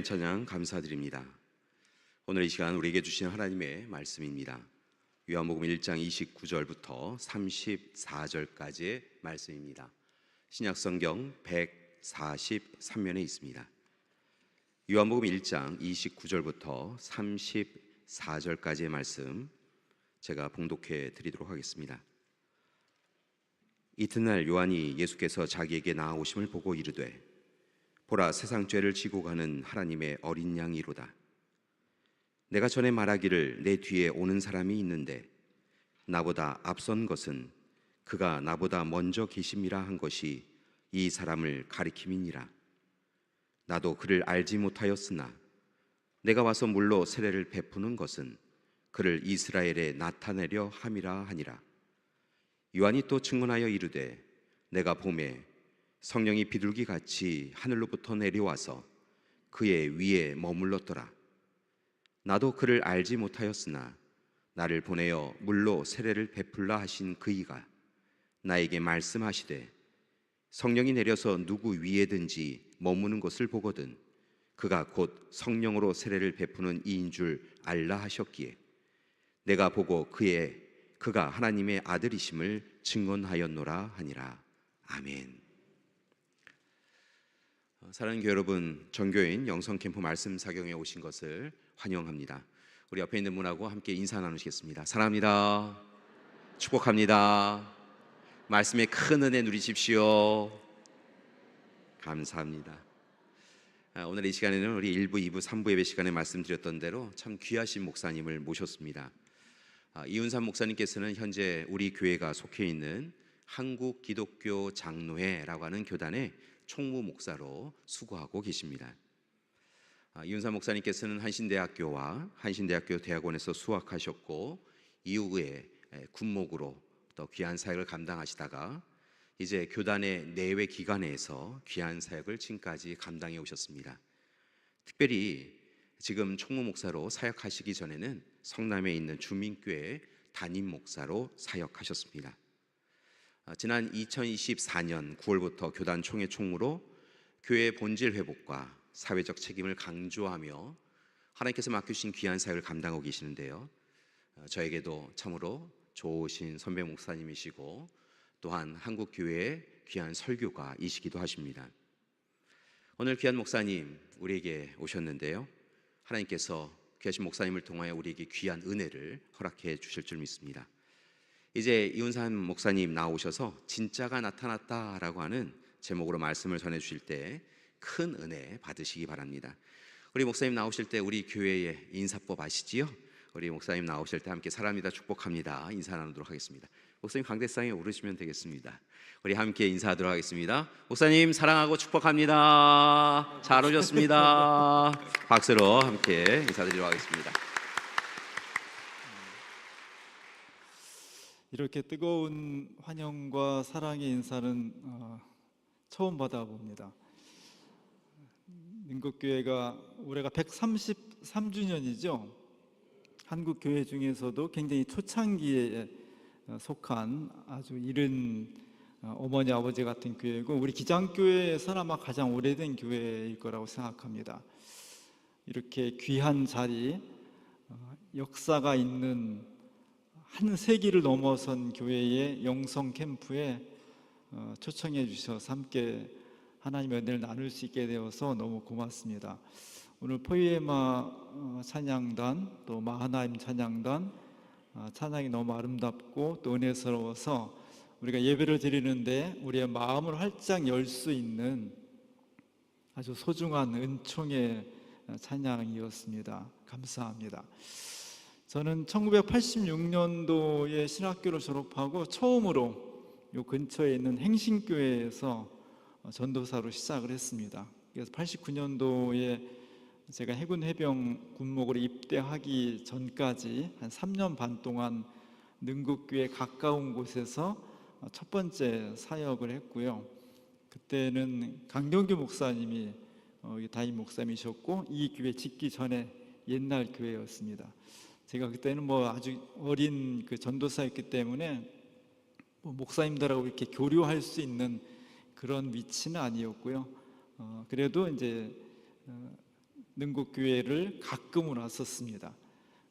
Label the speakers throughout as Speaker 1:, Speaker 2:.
Speaker 1: 찬양 감사드립니다. 오늘 이 시간 우리에게 주신 하나님의 말씀입니다. 요한복음 1장 29절부터 34절까지의 말씀입니다. 신약성경 143면에 있습니다. 요한복음 1장 29절부터 34절까지의 말씀 제가 봉독해 드리도록 하겠습니다. 이튿날 요한이 예수께서 자기에게 나아오심을 보고 이르되 보라, 세상 죄를 지고 가는 하나님의 어린 양이로다. 내가 전에 말하기를 내 뒤에 오는 사람이 있는데 나보다 앞선 것은 그가 나보다 먼저 계심이라 한 것이 이 사람을 가리킴이니라. 나도 그를 알지 못하였으나 내가 와서 물로 세례를 베푸는 것은 그를 이스라엘에 나타내려 함이라 하니라. 요한이 또 증언하여 이르되 내가 보매 성령이 비둘기같이 하늘로부터 내려와서 그의 위에 머물렀더라. 나도 그를 알지 못하였으나 나를 보내어 물로 세례를 베풀라 하신 그이가 나에게 말씀하시되 성령이 내려서 누구 위에든지 머무는 것을 보거든 그가 곧 성령으로 세례를 베푸는 이인 줄 알라 하셨기에 내가 보고 그가 하나님의 아들이심을 증언하였노라 하니라. 아멘. 사랑하는 교회 여러분, 정교인 영성캠프 말씀 사경에 오신 것을 환영합니다. 우리 옆에 있는 분하고 함께 인사 나누시겠습니다. 사랑합니다. 축복합니다. 말씀에 큰 은혜 누리십시오. 감사합니다. 오늘 이 시간에는 우리 1부, 2부, 3부 예배 시간에 말씀드렸던 대로 참 귀하신 목사님을 모셨습니다. 이윤삼 목사님께서는 현재 우리 교회가 속해 있는 한국기독교장로회라고 하는 교단의 총무 목사로 수고하고 계십니다. 이윤삼 목사님께서는 한신대학교 대학원에서 수학하셨고 이후에 군목으로 또 귀한 사역을 감당하시다가 이제 교단의 내외 기관에서 귀한 사역을 지금까지 감당해 오셨습니다. 특별히 지금 총무 목사로 사역하시기 전에는 성남에 있는 주민교회 담임 목사로 사역하셨습니다. 지난 2024년 9월부터 교단 총회 총무로 교회의 본질 회복과 사회적 책임을 강조하며 하나님께서 맡기신 귀한 사역을 감당하고 계시는데요. 저에게도 참으로 좋으신 선배 목사님이시고 또한 한국교회의 귀한 설교가이시기도 하십니다. 오늘 귀한 목사님 우리에게 오셨는데요. 하나님께서 귀하신 목사님을 통하여 우리에게 귀한 은혜를 허락해 주실 줄 믿습니다. 이제 이윤삼 목사님 나오셔서 진짜가 나타났다라고 하는 제목으로 말씀을 전해 주실 때 큰 은혜 받으시기 바랍니다. 우리 목사님 나오실 때 우리 교회의 인사법 아시지요? 우리 목사님 나오실 때 함께 사랑합니다, 축복합니다 인사 나누도록 하겠습니다. 목사님 강대상에 오르시면 되겠습니다. 우리 함께 인사하도록 하겠습니다. 목사님 사랑하고 축복합니다. 잘 오셨습니다. 박수로 함께 인사드리도록 하겠습니다.
Speaker 2: 이렇게 뜨거운 환영과 사랑의 인사는 처음 받아봅니다. 민국교회가 올해가 133주년이죠. 한국교회 중에서도 굉장히 초창기에 속한 아주 이른 어머니 아버지 같은 교회고 우리 기장교회에서는 아마 가장 오래된 교회일 거라고 생각합니다. 이렇게 귀한 자리, 역사가 있는 한 세기를 넘어선 교회의 영성 캠프에 초청해 주셔서 함께 하나님의 은혜를 나눌 수 있게 되어서 너무 고맙습니다. 오늘 포이에마 찬양단 또 마하나임 찬양단 찬양이 너무 아름답고 또 은혜스러워서 우리가 예배를 드리는데 우리의 마음을 활짝 열 수 있는 아주 소중한 은총의 찬양이었습니다. 감사합니다. 저는 1986년도에 신학교를 졸업하고 처음으로 요 근처에 있는 행신교회에서 전도사로 시작을 했습니다. 그래서 89년도에 제가 해군 해병 군목으로 입대하기 전까지 한 3년 반 동안 능국교회 가까운 곳에서 첫 번째 사역을 했고요. 그때는 강경규 목사님이 담임 목사님이셨고 이 교회 짓기 전에 옛날 교회였습니다. 제가 그때는 아주 어린 그 전도사였기 때문에 목사님들하고 이렇게 교류할 수 있는 그런 위치는 아니었고요. 그래도 이제 능곡교회를 가끔은 왔었습니다.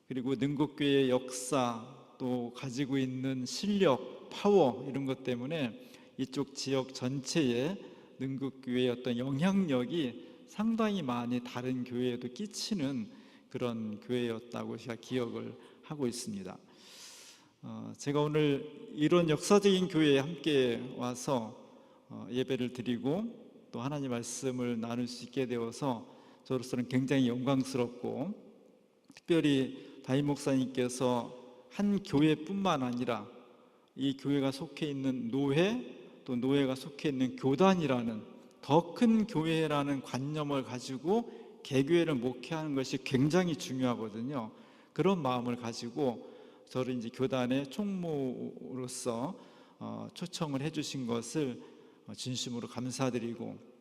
Speaker 2: 그리고 능곡교회의 역사, 또 가지고 있는 실력, 파워 이런 것 때문에 이쪽 지역 전체에 능곡교회의 어떤 영향력이 상당히 많이 다른 교회에도 끼치는 그런 교회였다고 제가 기억을 하고 있습니다. 제가 오늘 이런 역사적인 교회에 함께 와서 예배를 드리고 또 하나님 말씀을 나눌 수 있게 되어서 저로서는 굉장히 영광스럽고, 특별히 담임 목사님께서 한 교회뿐만 아니라 이 교회가 속해 있는 노회, 또 노회가 속해 있는 교단이라는 더 큰 교회라는 관념을 가지고 개교회를 목회하는 것이 굉장히 중요하거든요. 그런 마음을 가지고 저를 이제 교단의 총무로서 초청을 해주신 것을 진심으로 감사드리고,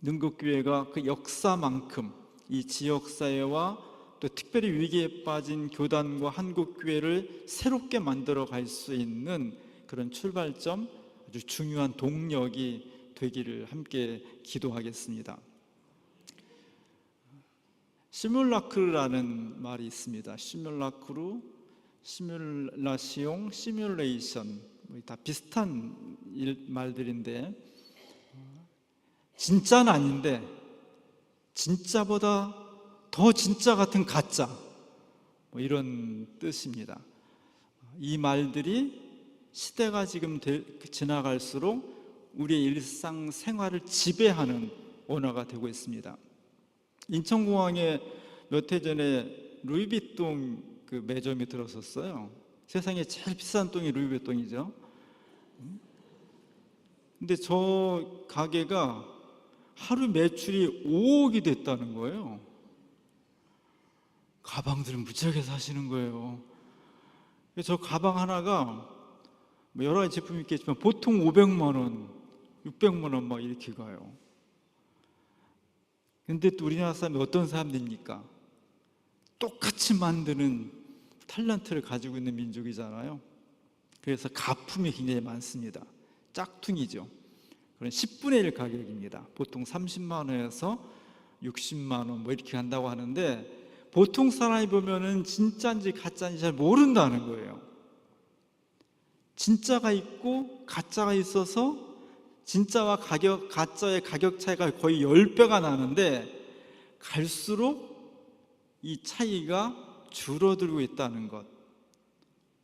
Speaker 2: 능곡교회가 그 역사만큼 이 지역사회와 또 특별히 위기에 빠진 교단과 한국교회를 새롭게 만들어 갈 수 있는 그런 출발점, 아주 중요한 동력이 되기를 함께 기도하겠습니다. 시뮬라크라는 말이 있습니다. 시뮬라크루, 시뮬라시옹, 시뮬레이션, 다 비슷한 말들인데, 진짜는 아닌데 진짜보다 더 진짜 같은 가짜, 이런 뜻입니다. 이 말들이 시대가 지금 지나갈수록 우리의 일상생활을 지배하는 언어가 되고 있습니다. 인천공항에 몇 해 전에 루이비통 그 매점이 들었었어요. 세상에 제일 비싼 똥이 루이비통이죠. 근데 저 가게가 하루 매출이 5억이 됐다는 거예요. 가방들은 무지하게 사시는 거예요. 저 가방 하나가 여러 가지 제품이 있겠지만 보통 500만 원, 600만 원 막 이렇게 가요. 근데 또 우리나라 사람이 어떤 사람들입니까? 똑같이 만드는 탤런트를 가지고 있는 민족이잖아요. 그래서 가품이 굉장히 많습니다. 짝퉁이죠. 그런 10분의 1 가격입니다. 보통 30만 원에서 60만 원 이렇게 한다고 하는데, 보통 사람이 보면은 진짜인지 가짜인지 잘 모른다는 거예요. 진짜가 있고 가짜가 있어서 진짜와 가짜의 가격 차이가 거의 10배가 나는데, 갈수록 이 차이가 줄어들고 있다는 것.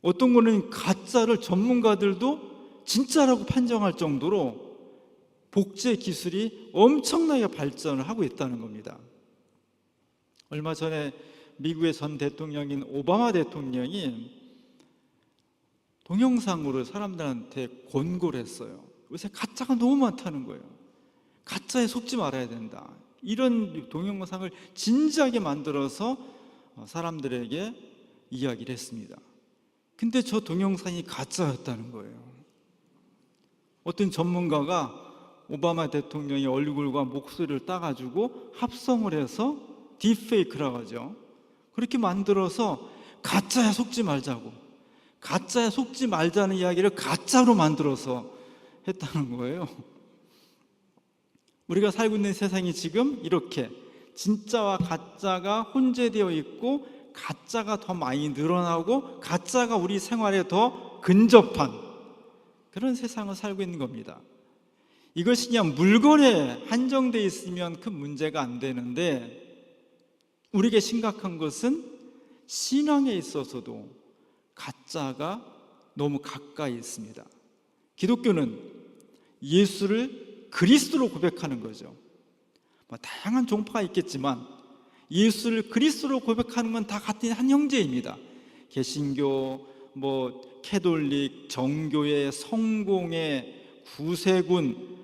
Speaker 2: 어떤 거는 가짜를 전문가들도 진짜라고 판정할 정도로 복제 기술이 엄청나게 발전을 하고 있다는 겁니다. 얼마 전에 미국의 전 대통령인 오바마 대통령이 동영상으로 사람들한테 권고를 했어요. 요새 가짜가 너무 많다는 거예요. 가짜에 속지 말아야 된다. 이런 동영상을 진지하게 만들어서 사람들에게 이야기를 했습니다. 근데 저 동영상이 가짜였다는 거예요. 어떤 전문가가 오바마 대통령의 얼굴과 목소리를 따가지고 합성을 해서 딥페이크라고 하죠. 그렇게 만들어서 가짜에 속지 말자고, 가짜에 속지 말자는 이야기를 가짜로 만들어서 했다는 거예요. 우리가 살고 있는 세상이 지금 이렇게 진짜와 가짜가 혼재되어 있고, 가짜가 더 많이 늘어나고 가짜가 우리 생활에 더 근접한 그런 세상을 살고 있는 겁니다. 이것이 그냥 물건에 한정되어 있으면 큰 문제가 안 되는데, 우리에게 심각한 것은 신앙에 있어서도 가짜가 너무 가까이 있습니다. 기독교는 예수를 그리스도로 고백하는 거죠. 다양한 종파가 있겠지만 예수를 그리스도로 고백하는 건 다 같은 한 형제입니다. 개신교, 캐톨릭, 정교회, 성공회, 구세군,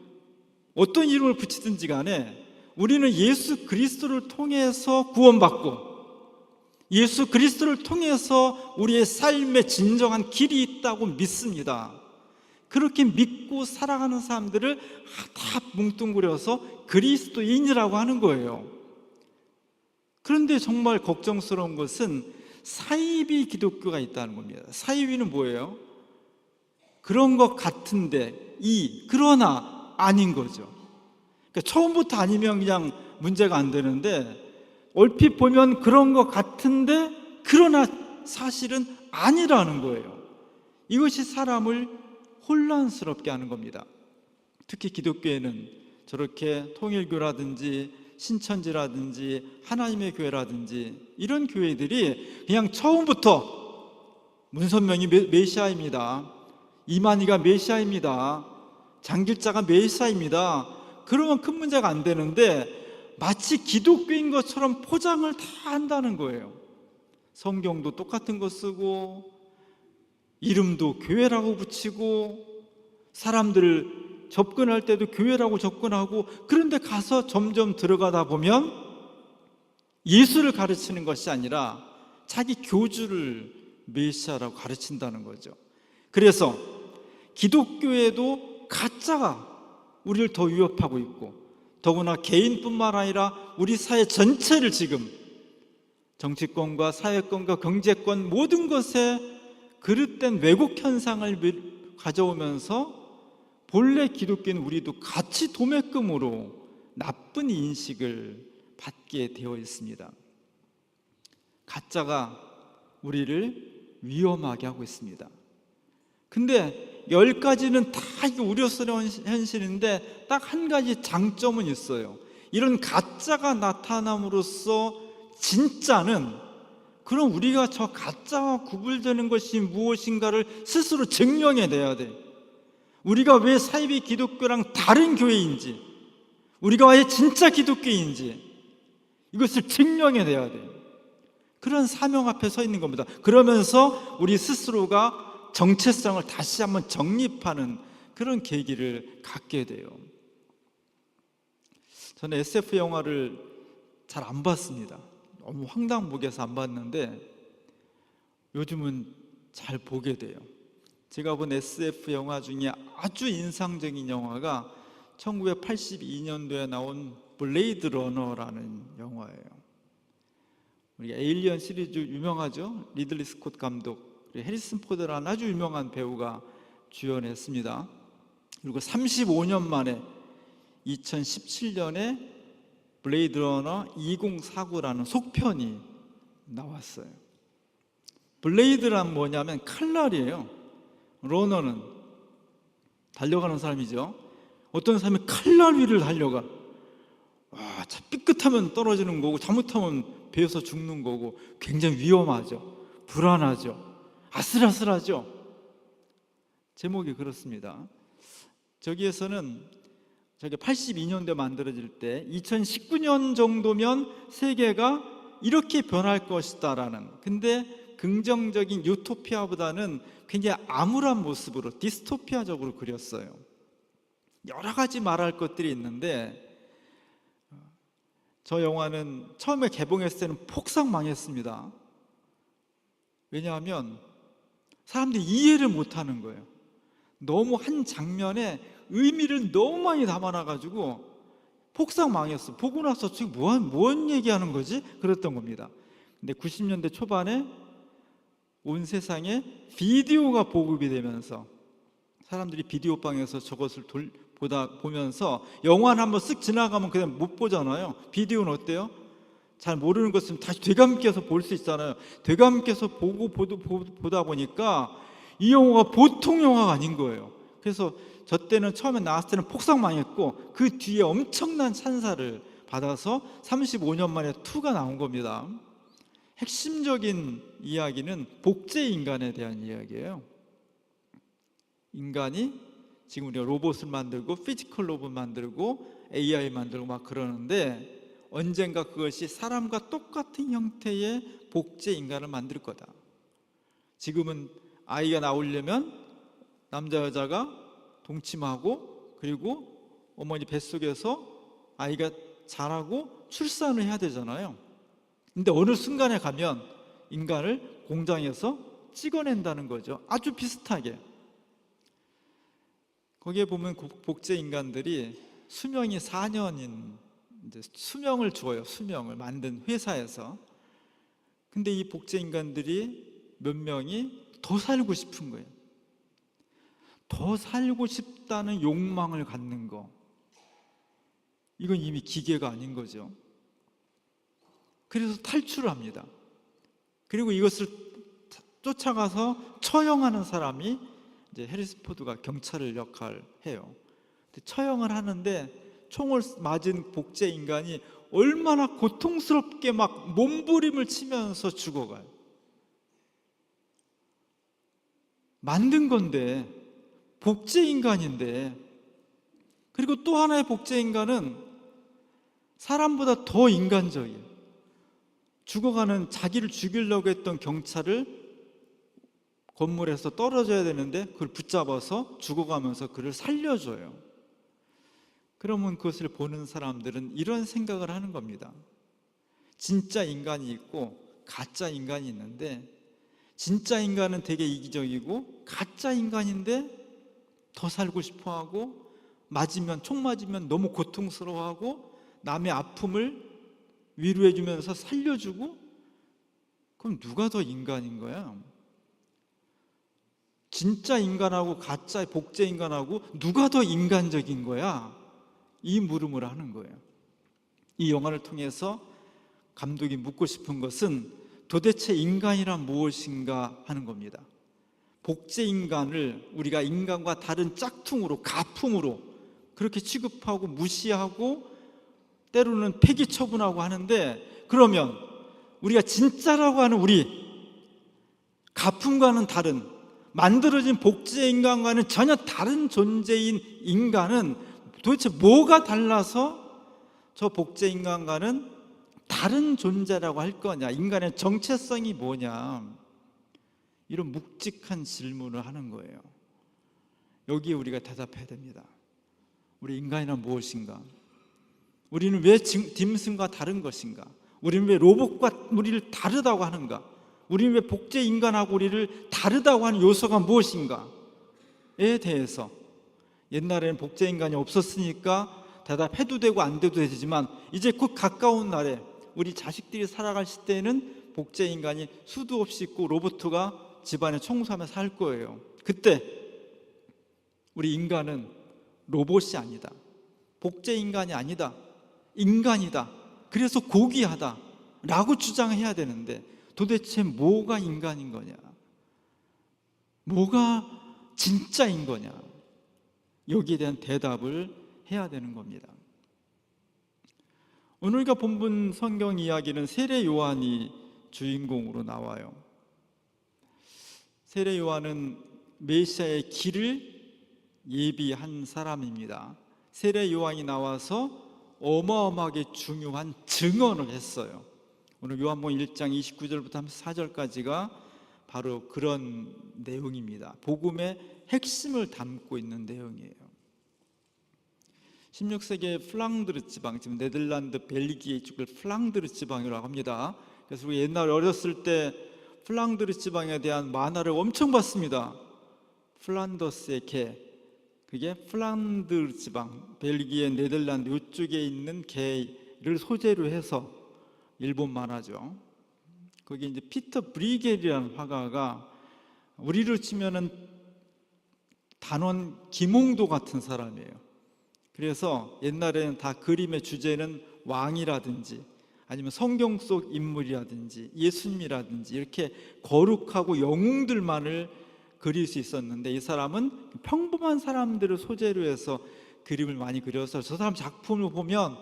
Speaker 2: 어떤 이름을 붙이든지 간에 우리는 예수 그리스도를 통해서 구원받고, 예수 그리스도를 통해서 우리의 삶에 진정한 길이 있다고 믿습니다. 그렇게 믿고 살아가는 사람들을 다 뭉뚱그려서 그리스도인이라고 하는 거예요. 그런데 정말 걱정스러운 것은 사이비 기독교가 있다는 겁니다. 사이비는 뭐예요? 그런 것 같은데 그러나 아닌 거죠. 그러니까 처음부터 아니면 그냥 문제가 안 되는데, 얼핏 보면 그런 것 같은데 그러나 사실은 아니라는 거예요. 이것이 사람을 혼란스럽게 하는 겁니다. 특히 기독교에는 저렇게 통일교라든지 신천지라든지 하나님의 교회라든지 이런 교회들이 그냥 처음부터 문선명이 메시아입니다, 이만희가 메시아입니다, 장길자가 메시아입니다, 그러면 큰 문제가 안 되는데 마치 기독교인 것처럼 포장을 다 한다는 거예요. 성경도 똑같은 거 쓰고 이름도 교회라고 붙이고 사람들 접근할 때도 교회라고 접근하고, 그런데 가서 점점 들어가다 보면 예수를 가르치는 것이 아니라 자기 교주를 메시아라고 가르친다는 거죠. 그래서 기독교에도 가짜가 우리를 더 위협하고 있고, 더구나 개인뿐만 아니라 우리 사회 전체를 지금 정치권과 사회권과 경제권 모든 것에 그릇된 왜곡 현상을 가져오면서 본래 기독교는 우리도 같이 도매금으로 나쁜 인식을 받게 되어 있습니다. 가짜가 우리를 위험하게 하고 있습니다. 근데 10가지는 다 우려스러운 현실인데 딱 한 가지 장점은 있어요. 이런 가짜가 나타남으로써 진짜는, 그럼 우리가 저 가짜와 구분되는 것이 무엇인가를 스스로 증명해내야 돼. 우리가 왜 사이비 기독교랑 다른 교회인지, 우리가 왜 진짜 기독교인지 이것을 증명해내야 돼. 그런 사명 앞에 서 있는 겁니다. 그러면서 우리 스스로가 정체성을 다시 한번 정립하는 그런 계기를 갖게 돼요. 저는 SF 영화를 잘 안 봤습니다. 너무 황당무계해서 안 봤는데 요즘은 잘 보게 돼요. 제가 본 SF 영화 중에 아주 인상적인 영화가 1982년도에 나온 블레이드 러너라는 영화예요. 우리가 에일리언 시리즈 유명하죠? 리들리 스콧 감독, 해리슨 포드라는 아주 유명한 배우가 주연했습니다. 그리고 35년 만에 2017년에 블레이드 러너 2049라는 속편이 나왔어요. 블레이드란 뭐냐면 칼날이에요. 러너는 달려가는 사람이죠. 어떤 사람이 칼날 위를 달려가. 와, 참 삐끗하면 떨어지는 거고 잘못하면 베어서 죽는 거고 굉장히 위험하죠. 불안하죠. 아슬아슬하죠. 제목이 그렇습니다. 저기에서는 저게 82년도에 만들어질 때 2019년 정도면 세계가 이렇게 변할 것이다라는, 근데 긍정적인 유토피아보다는 굉장히 암울한 모습으로 디스토피아적으로 그렸어요. 여러 가지 말할 것들이 있는데 저 영화는 처음에 개봉했을 때는 폭삭 망했습니다. 왜냐하면 사람들이 이해를 못하는 거예요. 너무 한 장면에 의미를 너무 많이 담아놔가지고 폭삭 망했어. 보고 나서 지금 뭔 얘기하는 거지? 그랬던 겁니다. 근데 90년대 초반에 온 세상에 비디오가 보급이 되면서 사람들이 비디오방에서 저것을 보면서 영화는 한번 쓱 지나가면 그냥 못 보잖아요. 비디오는 어때요? 잘 모르는 것은 다시 되감겨서 볼 수 있잖아요. 되감겨서 보다 보니까 이 영화가 보통 영화가 아닌 거예요. 그래서 저 때는 처음에 나왔을 때는 폭삭 망했고 그 뒤에 엄청난 찬사를 받아서 35년 만에 2가 나온 겁니다. 핵심적인 이야기는 복제 인간에 대한 이야기예요. 인간이 지금 우리가 로봇을 만들고 피지컬 로봇 만들고 AI 만들고 막 그러는데 언젠가 그것이 사람과 똑같은 형태의 복제 인간을 만들 거다. 지금은 아이가 나오려면 남자 여자가 동침하고 그리고 어머니 뱃속에서 아이가 자라고 출산을 해야 되잖아요. 근데 어느 순간에 가면 인간을 공장에서 찍어낸다는 거죠. 아주 비슷하게. 거기에 보면 복제 인간들이 수명이 4년인 이제 수명을 주어요. 수명을 만든 회사에서. 근데 이 복제 인간들이 몇 명이 더 살고 싶은 거예요. 더 살고 싶다는 욕망을 갖는 거. 이건 이미 기계가 아닌 거죠. 그래서 탈출을 합니다. 그리고 이것을 쫓아가서 처형하는 사람이 이제 해리스 포드가 경찰을 역할을 해요. 처형을 하는데 총을 맞은 복제 인간이 얼마나 고통스럽게 막 몸부림을 치면서 죽어가요. 만든 건데, 복제 인간인데. 그리고 또 하나의 복제 인간은 사람보다 더 인간적이에요. 죽어가는 자기를 죽이려고 했던 경찰을 건물에서 떨어져야 되는데 그걸 붙잡아서 죽어가면서 그를 살려줘요. 그러면 그것을 보는 사람들은 이런 생각을 하는 겁니다. 진짜 인간이 있고 가짜 인간이 있는데, 진짜 인간은 되게 이기적이고 가짜 인간인데 더 살고 싶어하고, 총 맞으면 너무 고통스러워하고 남의 아픔을 위로해주면서 살려주고. 그럼 누가 더 인간인 거야? 진짜 인간하고 가짜 복제 인간하고 누가 더 인간적인 거야? 이 물음을 하는 거예요. 이 영화를 통해서 감독이 묻고 싶은 것은 도대체 인간이란 무엇인가 하는 겁니다. 복제 인간을 우리가 인간과 다른 짝퉁으로, 가품으로 그렇게 취급하고 무시하고 때로는 폐기 처분하고 하는데, 그러면 우리가 진짜라고 하는 우리, 가품과는 다른, 만들어진 복제 인간과는 전혀 다른 존재인 인간은 도대체 뭐가 달라서 저 복제 인간과는 다른 존재라고 할 거냐? 인간의 정체성이 뭐냐? 이런 묵직한 질문을 하는 거예요. 여기에 우리가 대답해야 됩니다. 우리 인간이란 무엇인가? 우리는 왜 딤승과 다른 것인가? 우리는 왜 로봇과 우리를 다르다고 하는가? 우리는 왜 복제 인간하고 우리를 다르다고 하는 요소가 무엇인가에 대해서, 옛날에는 복제 인간이 없었으니까 대답해도 되고 안 돼도 되지만 이제 곧 가까운 날에 우리 자식들이 살아갈 시대에는 복제 인간이 수도 없이 있고 로봇가 집안에 청소하면서 살 거예요. 그때 우리 인간은 로봇이 아니다, 복제 인간이 아니다, 인간이다, 그래서 고귀하다 라고 주장해야 되는데, 도대체 뭐가 인간인 거냐? 뭐가 진짜인 거냐? 여기에 대한 대답을 해야 되는 겁니다. 오늘 우리가 본문 성경 이야기는 세례 요한이 주인공으로 나와요. 세례 요한은 메시아의 길을 예비한 사람입니다. 세례 요한이 나와서 어마어마하게 중요한 증언을 했어요. 오늘 요한복음 1장 29절부터 34절까지가 바로 그런 내용입니다. 복음의 핵심을 담고 있는 내용이에요. 16세기의 플랑드르 지방, 지금 네덜란드, 벨기에 이쪽을 플랑드르 지방이라고 합니다. 그래서 우리 옛날 어렸을 때 플랑드르 지방에 대한 만화를 엄청 봤습니다. 플란더스의 개, 그게 플란드르 지방, 벨기에, 네덜란드 이쪽에 있는 개를 소재로 해서 일본 만화죠. 거기 이제 피터 브리겔이라는 화가가 우리로 치면은 단원 김홍도 같은 사람이에요. 그래서 옛날에는 다 그림의 주제는 왕이라든지 아니면 성경 속 인물이라든지 예수님이라든지 이렇게 거룩하고 영웅들만을 그릴 수 있었는데, 이 사람은 평범한 사람들을 소재로 해서 그림을 많이 그려서 저 사람 작품을 보면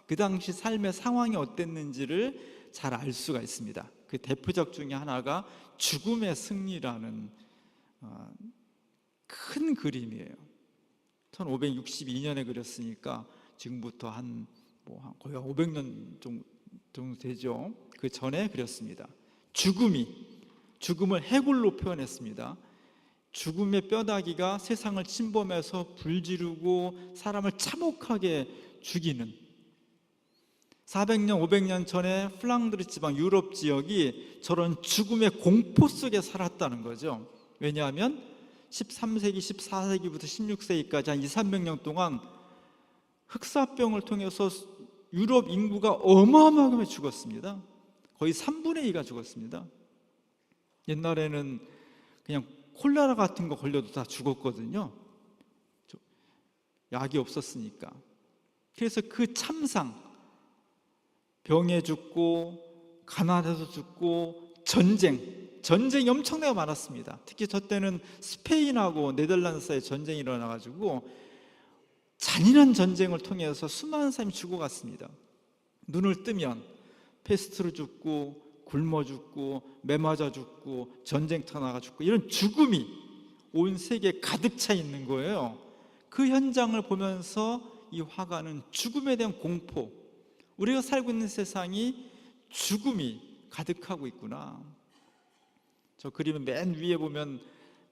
Speaker 2: 그 당시 삶의 상황이 어땠는지를 잘 알 수가 있습니다. 그 대표작 중에 하나가 죽음의 승리라는 큰 그림이에요. 1562년에 그렸으니까 지금부터 거의 500년 정도 되죠. 그 전에 그렸습니다. 죽음을 해골로 표현했습니다. 죽음의 뼈다귀가 세상을 침범해서 불지르고 사람을 참혹하게 죽이는, 400년, 500년 전에 플랑드르 지방 유럽 지역이 저런 죽음의 공포 속에 살았다는 거죠. 왜냐하면 13세기, 14세기부터 16세기까지 한 200~300년 동안 흑사병을 통해서 유럽 인구가 어마어마하게 죽었습니다. 거의 3분의 2가 죽었습니다. 옛날에는 그냥 콜레라 같은 거 걸려도 다 죽었거든요. 약이 없었으니까. 그래서 그 참상, 병에 죽고 가난해서 죽고 전쟁이 엄청나게 많았습니다. 특히 저 때는 스페인하고 네덜란드 사이에 전쟁이 일어나가지고 잔인한 전쟁을 통해서 수많은 사람이 죽어갔습니다. 눈을 뜨면 패스트로 죽고 굶어 죽고 매 맞아 죽고 전쟁터 나가 죽고 이런 죽음이 온 세계에 가득 차 있는 거예요. 그 현장을 보면서 이 화가는 죽음에 대한 공포, 우리가 살고 있는 세상이 죽음이 가득하고 있구나. 저 그림의 맨 위에 보면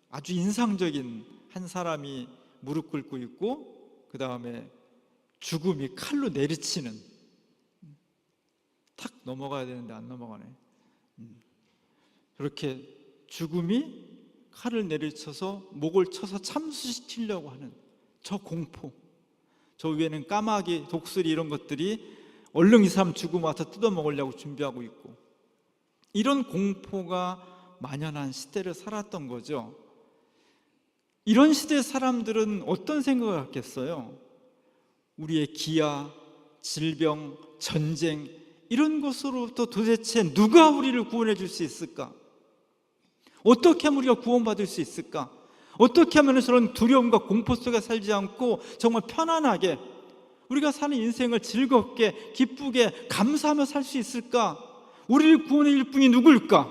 Speaker 2: 아주 인상적인 한 사람이 무릎 꿇고 있고 그 다음에 죽음이 칼로 내리치는, 탁 넘어가야 되는데 안 넘어가네. 그렇게 죽음이 칼을 내리쳐서 목을 쳐서 참수시키려고 하는 저 공포, 저 위에는 까마귀, 독수리 이런 것들이 얼른 이 사람 죽음 와서 뜯어먹으려고 준비하고 있고, 이런 공포가 만연한 시대를 살았던 거죠. 이런 시대의 사람들은 어떤 생각을 갖겠어요? 우리의 기아, 질병, 전쟁 이런 것으로부터 도대체 누가 우리를 구원해 줄 수 있을까? 어떻게 하면 우리가 구원받을 수 있을까? 어떻게 하면 저런 두려움과 공포 속에 살지 않고 정말 편안하게 우리가 사는 인생을 즐겁게 기쁘게 감사하며 살 수 있을까? 우리를 구원해 줄 분이 누굴까?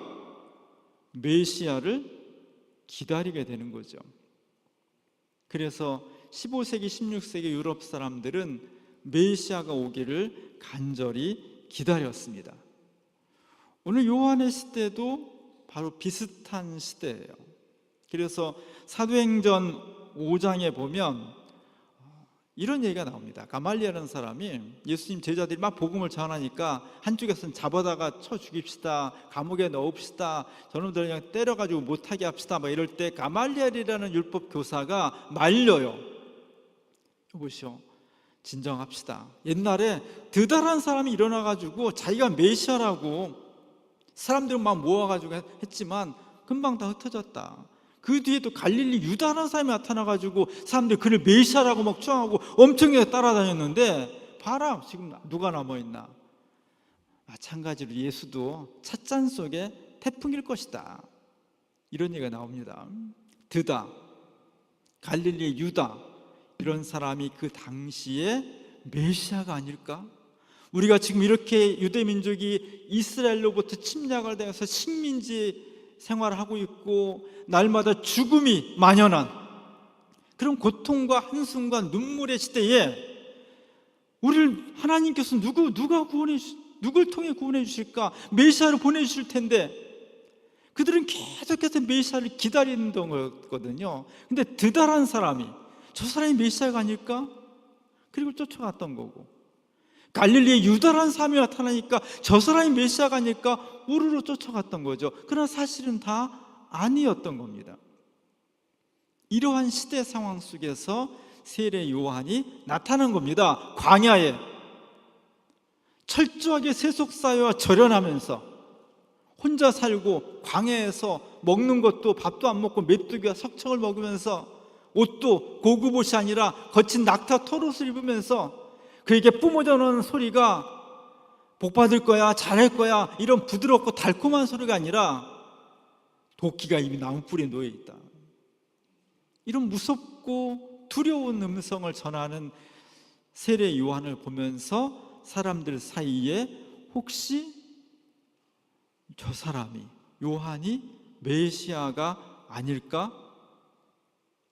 Speaker 2: 메시아를 기다리게 되는 거죠. 그래서 15세기, 16세기 유럽 사람들은 메시아가 오기를 간절히 기다렸습니다. 오늘 요한의 시대도 바로 비슷한 시대예요. 그래서 사도행전 5장에 보면 이런 얘기가 나옵니다. 가말리엘이라는 사람이 예수님 제자들이 막 복음을 전하니까 한쪽에서는 잡아다가 쳐 죽입시다, 감옥에 넣읍시다, 저놈들 그냥 때려가지고 못하게 합시다 막 이럴 때 가말리엘이라는 율법 교사가 말려요. 여보시오, 진정합시다. 옛날에 드다란 사람이 일어나가지고 자기가 메시아라고 사람들 막 모아가지고 했지만 금방 다 흩어졌다. 그 뒤에 또 갈릴리 유다라는 사람이 나타나가지고 사람들이 그를 메시아라고 막 추앙하고 엄청나게 따라다녔는데 봐라 지금 누가 남아있나. 마찬가지로 예수도 찻잔 속에 태풍일 것이다, 이런 얘기가 나옵니다. 드다, 갈릴리의 유다, 이런 사람이 그 당시에 메시아가 아닐까? 우리가 지금 이렇게 유대민족이 이스라엘로부터 침략을 당해서 식민지 생활을 하고 있고 날마다 죽음이 만연한 그런 고통과 한숨과 눈물의 시대에 우리를 하나님께서 누굴 통해 구원해 주실까? 메시아를 보내주실 텐데 그들은 계속해서 메시아를 기다리는 거거든요. 근데 드다란 사람이 저 사람이 메시아가 아닐까? 그리고 쫓아갔던 거고, 갈릴리에 유다라는 사람이 나타나니까 저 사람이 메시아가 아닐까 우르르 쫓아갔던 거죠. 그러나 사실은 다 아니었던 겁니다. 이러한 시대 상황 속에서 세례 요한이 나타난 겁니다. 광야에 철저하게 세속사회와 절연하면서 혼자 살고 광야에서 먹는 것도 밥도 안 먹고 메뚜기와 석청을 먹으면서 옷도 고급 옷이 아니라 거친 낙타 털옷을 입으면서 그에게 뿜어져 나오는 소리가 복 받을 거야, 잘할 거야, 이런 부드럽고 달콤한 소리가 아니라 도끼가 이미 나무뿌리에 놓여 있다, 이런 무섭고 두려운 음성을 전하는 세례 요한을 보면서 사람들 사이에 혹시 저 사람이 요한이 메시아가 아닐까?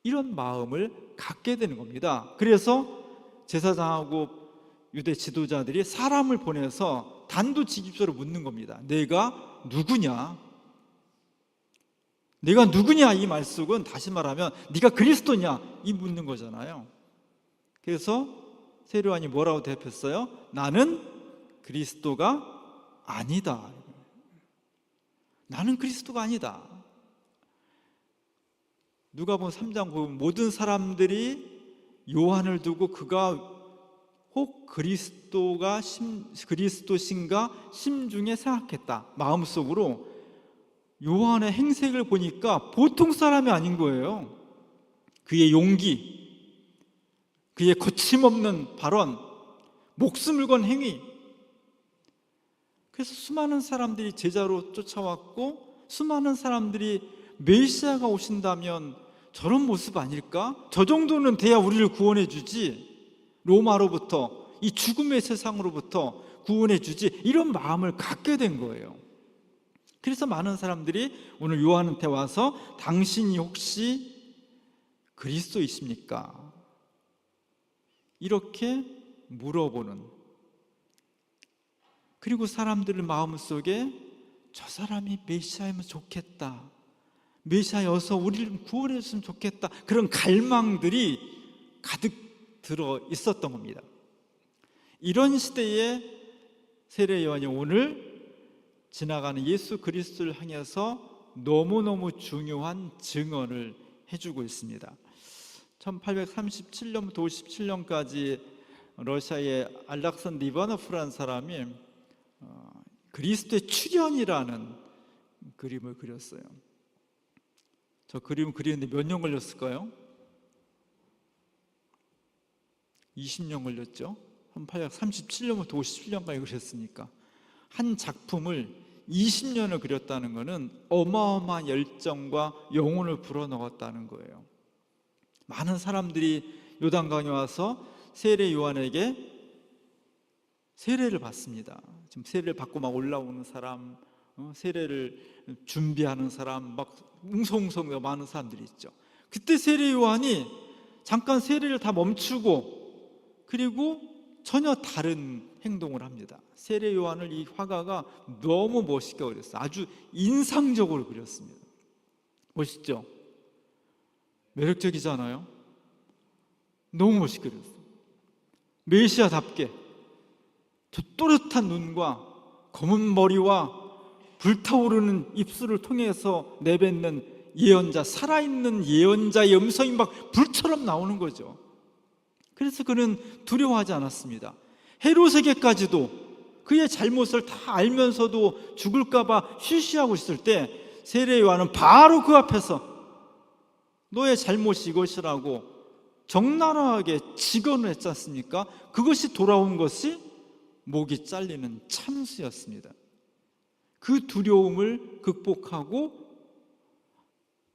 Speaker 2: 이런 마음을 갖게 되는 겁니다. 그래서 제사장하고 유대 지도자들이 사람을 보내서 단도직입적으로 묻는 겁니다. 내가 누구냐? 내가 누구냐? 이 말씀은 다시 말하면 네가 그리스도냐? 이 묻는 거잖아요. 그래서 세례 요한이 뭐라고 대답했어요? 나는 그리스도가 아니다. 나는 그리스도가 아니다. 누가복음 3장 보면 모든 사람들이 요한을 두고 그가 혹 그리스도신가 심중에 생각했다. 마음속으로 요한의 행색을 보니까 보통 사람이 아닌 거예요. 그의 용기, 그의 거침없는 발언, 목숨을 건 행위, 그래서 수많은 사람들이 제자로 쫓아왔고, 수많은 사람들이 메시아가 오신다면 저런 모습 아닐까? 저 정도는 돼야 우리를 구원해 주지, 로마로부터, 이 죽음의 세상으로부터 구원해 주지, 이런 마음을 갖게 된 거예요. 그래서 많은 사람들이 오늘 요한한테 와서 당신이 혹시 그리스도이십니까? 이렇게 물어보는, 그리고 사람들 마음속에 저 사람이 메시아이면 좋겠다, 메시아여서 우리를 구원해 줬으면 좋겠다, 그런 갈망들이 가득 들어 있었던 겁니다. 이런 시대에 세례 요한이 오늘 지나가는 예수 그리스도를 향해서 너무너무 중요한 증언을 해주고 있습니다. 1837년부터 57년까지 러시아의 알렉산더 이바노프라는 사람이 그리스도의 출현이라는 그림을 그렸어요. 저 그림 그리는데 몇 년 걸렸을까요? 20년 걸렸죠. 1837년부터 57년까지 그렸으니까 한 작품을 20년을 그렸다는 것은 어마어마한 열정과 영혼을 불어넣었다는 거예요. 많은 사람들이 요단강에 와서 세례 요한에게 세례를 받습니다. 지금 세례를 받고 막 올라오는 사람, 세례를 준비하는 사람, 막 웅성웅성 많은 사람들이 있죠. 그때 세례 요한이 잠깐 세례를 다 멈추고, 그리고 전혀 다른 행동을 합니다. 세례 요한을 이 화가가 너무 멋있게 그렸어요. 아주 인상적으로 그렸습니다. 멋있죠? 매력적이잖아요? 너무 멋있게 그렸어요. 메시아답게 저 또렷한 눈과 검은 머리와 불타오르는 입술을 통해서 내뱉는 예언자, 살아있는 예언자의 음성이 막 불처럼 나오는 거죠. 그래서 그는 두려워하지 않았습니다. 헤롯에게까지도 그의 잘못을 다 알면서도 죽을까봐 쉬쉬하고 있을 때 세례 요한은 바로 그 앞에서 너의 잘못이 이것이라고 적나라하게 직언을 했지 않습니까? 그것이 돌아온 것이 목이 잘리는 참수였습니다. 그 두려움을 극복하고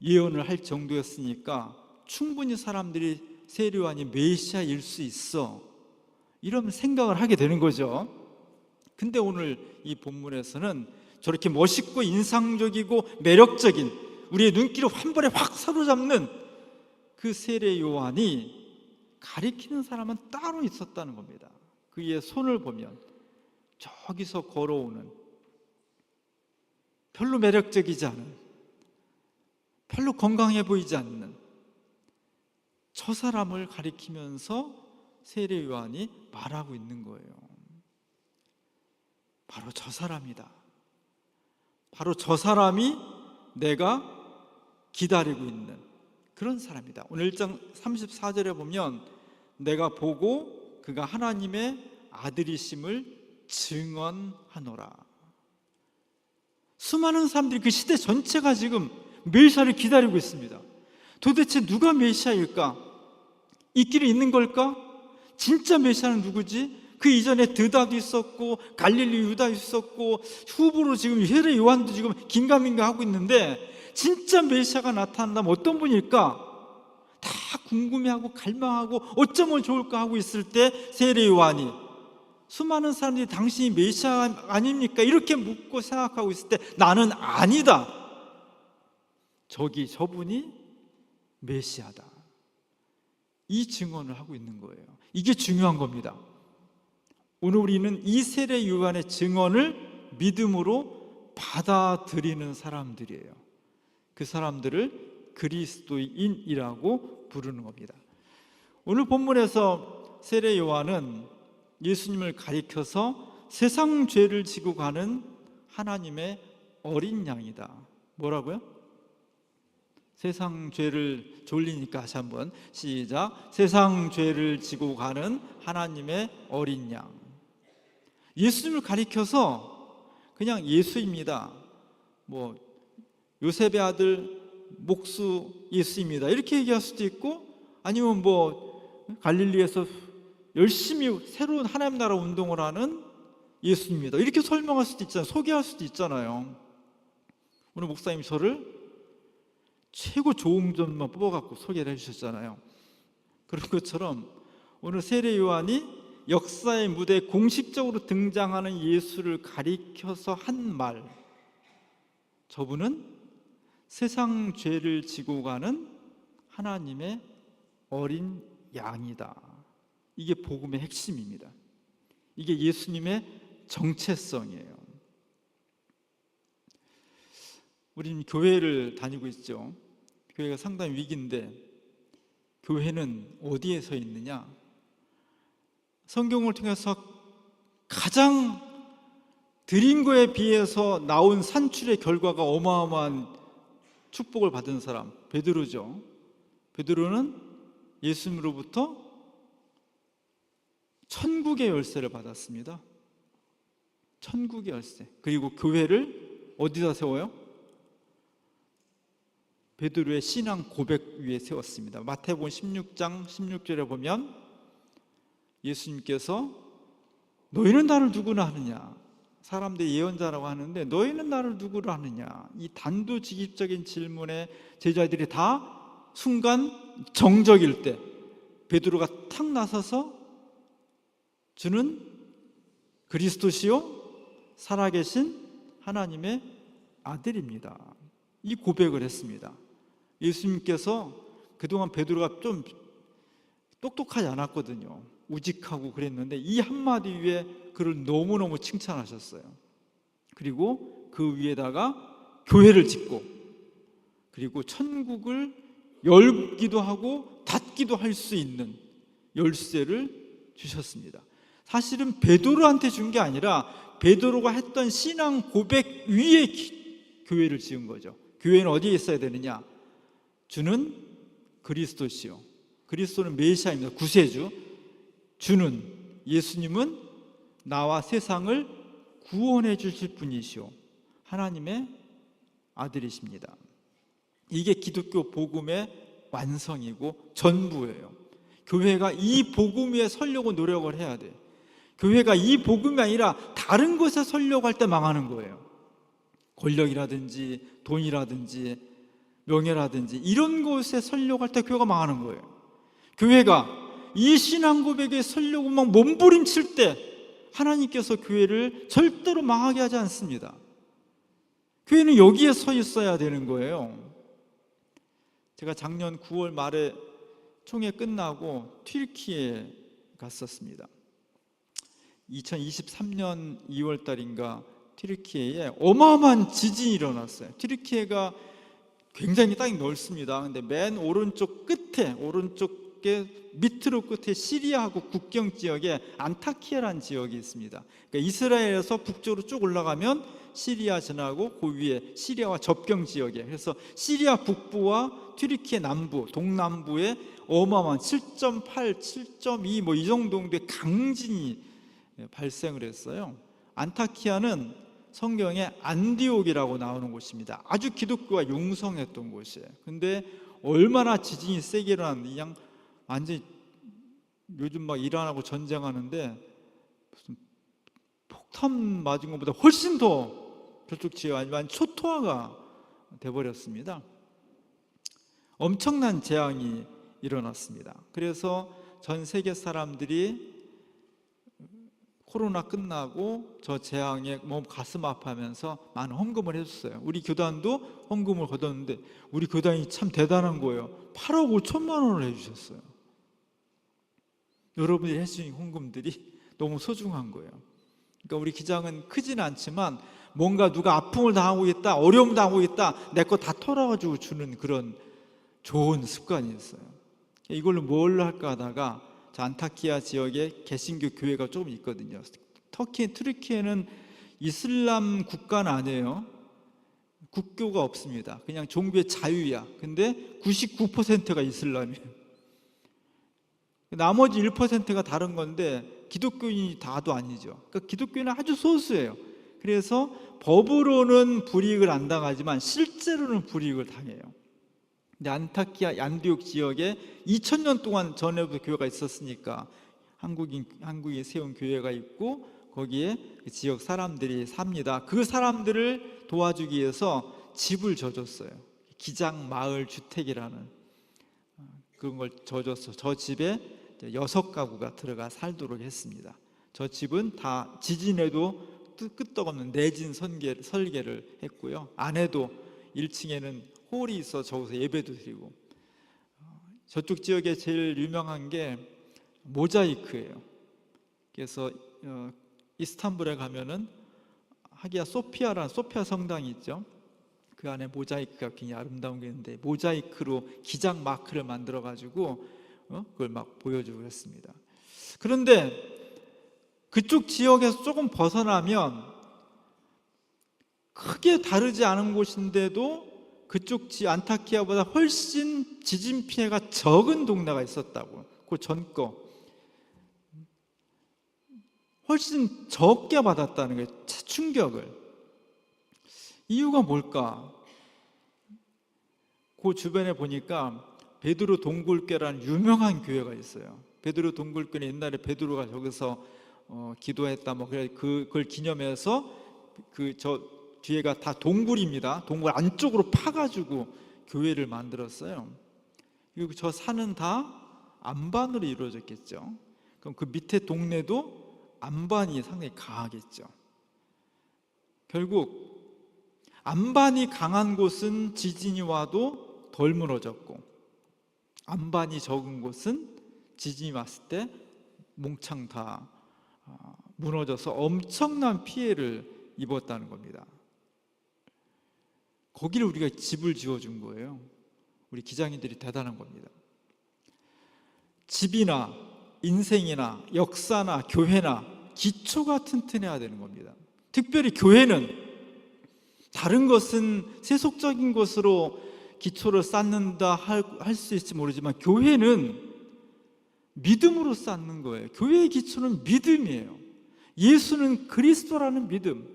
Speaker 2: 예언을 할 정도였으니까 충분히 사람들이 세례 요한이 메시아일 수 있어, 이런 생각을 하게 되는 거죠. 근데 오늘 이 본문에서는 저렇게 멋있고 인상적이고 매력적인, 우리의 눈길을 한 번에 확 사로잡는 그 세례 요한이 가리키는 사람은 따로 있었다는 겁니다. 그의 손을 보면 저기서 걸어오는, 별로 매력적이지 않은, 별로 건강해 보이지 않는 저 사람을 가리키면서 세례 요한이 말하고 있는 거예요. 바로 저 사람이다. 바로 저 사람이 내가 기다리고 있는 그런 사람이다. 오늘 1장 34절에 보면 내가 보고 그가 하나님의 아들이심을 증언하노라. 수많은 사람들이 그 시대 전체가 지금 메시아를 기다리고 있습니다. 도대체 누가 메시아일까? 있기를 있는 걸까? 진짜 메시아는 누구지? 그 이전에 드다도 있었고 갈릴리 유다도 있었고 후보로 지금 세례 요한도 지금 긴가민가 하고 있는데, 진짜 메시아가 나타난다면 어떤 분일까? 다 궁금해하고 갈망하고 어쩌면 좋을까 하고 있을 때 세례 요한이, 수많은 사람들이 당신이 메시아 아닙니까? 이렇게 묻고 생각하고 있을 때 나는 아니다, 저분이 메시아다, 이 증언을 하고 있는 거예요. 이게 중요한 겁니다. 오늘 우리는 이 세례 요한의 증언을 믿음으로 받아들이는 사람들이에요. 그 사람들을 그리스도인이라고 부르는 겁니다. 오늘 본문에서 세례 요한은 예수님을 가리켜서 세상 죄를 지고 가는 하나님의 어린 양이다. 뭐라고요? 세상 죄를 졸리니까 다시 한번 시작. 세상 죄를 지고 가는 하나님의 어린 양. 예수님을 가리켜서 그냥 예수입니다, 뭐 요셉의 아들 목수 예수입니다, 이렇게 얘기할 수도 있고, 아니면 뭐 갈릴리에서 열심히 새로운 하나님 나라 운동을 하는 예수님이다. 이렇게 설명할 수도 있잖아요. 소개할 수도 있잖아요. 오늘 목사님이 저를 최고 좋은 점만 뽑아갖고 소개를 해주셨잖아요. 그런 것처럼 오늘 세례 요한이 역사의 무대에 공식적으로 등장하는 예수를 가리켜서 한 말, 저분은 세상 죄를 지고 가는 하나님의 어린 양이다. 이게 복음의 핵심입니다. 이게 예수님의 정체성이에요. 우리는 교회를 다니고 있죠. 교회가 상당히 위기인데 교회는 어디에 서 있느냐? 성경을 통해서 가장 드린 거에 비해서 나온 산출의 결과가 어마어마한 축복을 받은 사람, 베드로죠. 베드로는 예수님으로부터 천국의 열쇠를 받았습니다. 천국의 열쇠. 그리고 교회를 어디다 세워요? 베드로의 신앙 고백 위에 세웠습니다. 마태복음 16장 16절에 보면 예수님께서 너희는 나를 누구나 하느냐? 사람들이 예언자라고 하는데 너희는 나를 누구로 하느냐? 이 단도직입적인 질문에 제자들이 다 순간 정적일 때 베드로가 탁 나서서 주는 그리스도시요 살아계신 하나님의 아들입니다. 이 고백을 했습니다. 예수님께서 그동안 베드로가 좀 똑똑하지 않았거든요. 우직하고 그랬는데 이 한마디 위에 그를 너무너무 칭찬하셨어요. 그리고 그 위에다가 교회를 짓고 그리고 천국을 열기도 하고 닫기도 할 수 있는 열쇠를 주셨습니다. 사실은 베드로한테 준 게 아니라 베드로가 했던 신앙 고백 위에 교회를 지은 거죠. 교회는 어디에 있어야 되느냐? 주는 그리스도시요. 그리스도는 메시아입니다. 구세주. 주는 예수님은 나와 세상을 구원해 주실 분이시오. 하나님의 아들이십니다. 이게 기독교 복음의 완성이고 전부예요. 교회가 이 복음 위에 서려고 노력을 해야 돼요. 교회가 이 복음이 아니라 다른 것에 서려고 할 때 망하는 거예요. 권력이라든지 돈이라든지 명예라든지 이런 것에 서려고 할 때 교회가 망하는 거예요. 교회가 이 신앙 고백에 서려고 막 몸부림칠 때 하나님께서 교회를 절대로 망하게 하지 않습니다. 교회는 여기에 서 있어야 되는 거예요. 제가 작년 9월 말에 총회 끝나고 튀르키예에 갔었습니다. 2023년 2월 달인가 튀르키예에 어마어마한 지진이 일어났어요. 튀르키예가 굉장히 땅이 넓습니다. 근데 맨 오른쪽 끝에 밑으로 끝에 시리아하고 국경 지역에 안타키아라는 지역이 있습니다. 그러니까 이스라엘에서 북쪽으로 쭉 올라가면 시리아 지나고 그 위에 시리아와 접경 지역에, 그래서 시리아 북부와 튀르키예 남부, 동남부에 어마어마한 7.8, 7.2 뭐 이 정도의 강진이 발생을 했어요. 안타키아는 성경에 안디옥이라고 나오는 곳입니다. 아주 기독교가 융성했던 곳이에요. 근데 얼마나 지진이 세게 일어났는지 그냥 완전히 요즘 막 이란하고 전쟁하는데 무슨 폭탄 맞은 것보다 훨씬 더 저쪽 지역 완전 초토화가 돼버렸습니다. 엄청난 재앙이 일어났습니다. 그래서 전 세계 사람들이 코로나 끝나고 저 재앙에 몸 가슴 아파하면서 많은 헌금을 해줬어요. 우리 교단도 헌금을 거뒀는데 우리 교단이 참 대단한 거예요. 8억 5천만 원을 해주셨어요. 여러분이 해주신 헌금들이 너무 소중한 거예요. 그러니까 우리 기장은 크지는 않지만 뭔가 누가 아픔을 당하고 있다, 어려움 당하고 있다, 내 거 다 털어가지고 주는 그런 좋은 습관이 있어요. 이걸로 뭘 할까 하다가 저 안타키아 지역에 개신교 교회가 조금 있거든요. 튀르키예는 이슬람 국가는 아니에요. 국교가 없습니다. 그냥 종교의 자유야. 근데 99%가 이슬람이에요. 나머지 1%가 다른 건데 기독교인이 다도 아니죠. 그러니까 기독교인은 아주 소수예요. 그래서 법으로는 불이익을 안 당하지만 실제로는 불이익을 당해요. 근데 안타키아 안디옥 지역에 2000년 동안 전에부터 교회가 있었으니까 한국이 세운 교회가 있고 거기에 그 지역 사람들이 삽니다. 그 사람들을 도와주기 위해서 집을 져줬어요. 기장 마을 주택이라는 그런 걸 져줬어. 저 집에 6가구가 들어가 살도록 했습니다. 저 집은 다 지진에도 끄떡없는 내진 설계를 했고요. 안에도 1층에는 홀이 있어 저기서 예배도 드리고, 저쪽 지역에 제일 유명한 게 모자이크예요. 그래서 이스탄불에 가면은 하기야 소피아라는 소피아 성당이 있죠. 그 안에 모자이크가 굉장히 아름다운 게 있는데 모자이크로 기장 마크를 만들어 가지고 그걸 막 보여주고 그랬습니다. 그런데 그쪽 지역에서 조금 벗어나면 크게 다르지 않은 곳인데도 그쪽 안타키아보다 훨씬 지진 피해가 적은 동네가 있었다고. 그 전 거 훨씬 적게 받았다는 거예요. 충격을. 이유가 뭘까? 그 주변에 보니까 베드로 동굴교라는 유명한 교회가 있어요. 베드로 동굴교는 옛날에 베드로가 저기서 기도했다 뭐 그걸 기념해서 저 뒤에가 다 동굴입니다. 동굴 안쪽으로 파가지고 교회를 만들었어요. 그리고 저 산은 다 안반으로 이루어졌겠죠. 그럼 그 밑에 동네도 안반이 상당히 강하겠죠. 결국 안반이 강한 곳은 지진이 와도 덜 무너졌고, 안반이 적은 곳은 지진이 왔을 때 몽창 다 무너져서 엄청난 피해를 입었다는 겁니다. 거기를 우리가 집을 지어준 거예요. 우리 기장님들이 대단한 겁니다. 집이나 인생이나 역사나 교회나 기초가 튼튼해야 되는 겁니다. 특별히 교회는 다른 것은 세속적인 것으로 기초를 쌓는다 할 수 있을지 모르지만 교회는 믿음으로 쌓는 거예요. 교회의 기초는 믿음이에요. 예수는 그리스도라는 믿음,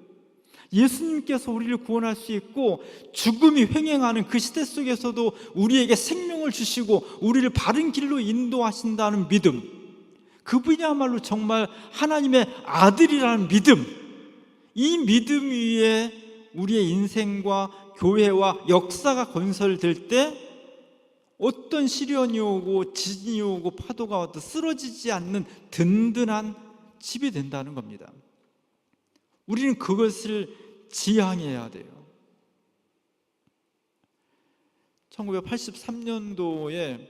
Speaker 2: 예수님께서 우리를 구원할 수 있고 죽음이 횡행하는 그 시대 속에서도 우리에게 생명을 주시고 우리를 바른 길로 인도하신다는 믿음, 그분이야말로 정말 하나님의 아들이라는 믿음, 이 믿음 위에 우리의 인생과 교회와 역사가 건설될 때 어떤 시련이 오고 지진이 오고 파도가 와도 쓰러지지 않는 든든한 집이 된다는 겁니다. 우리는 그것을 지향해야 돼요. 1983년도에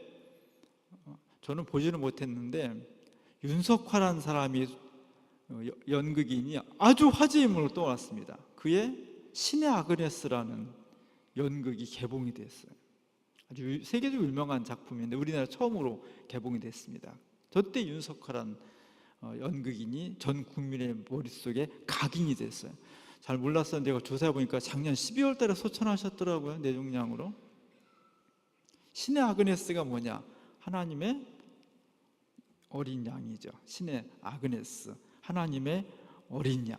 Speaker 2: 저는 보지는 못했는데 윤석화라는 사람이 연극인이 아주 화제 인물로 떠올랐습니다. 그의 신의 아그네스라는 연극이 개봉이 됐어요. 아주 세계적으로 유명한 작품인데 우리나라 처음으로 개봉이 됐습니다. 저때 윤석화라는 연극인이 전 국민의 머릿속에 각인이 됐어요. 잘 몰랐었는데 제가 조사해 보니까 작년 12월 달에 소천하셨더라고요. 뇌종양으로. 신의 아그네스가 뭐냐? 하나님의 어린 양이죠. 신의 아그네스, 하나님의 어린 양.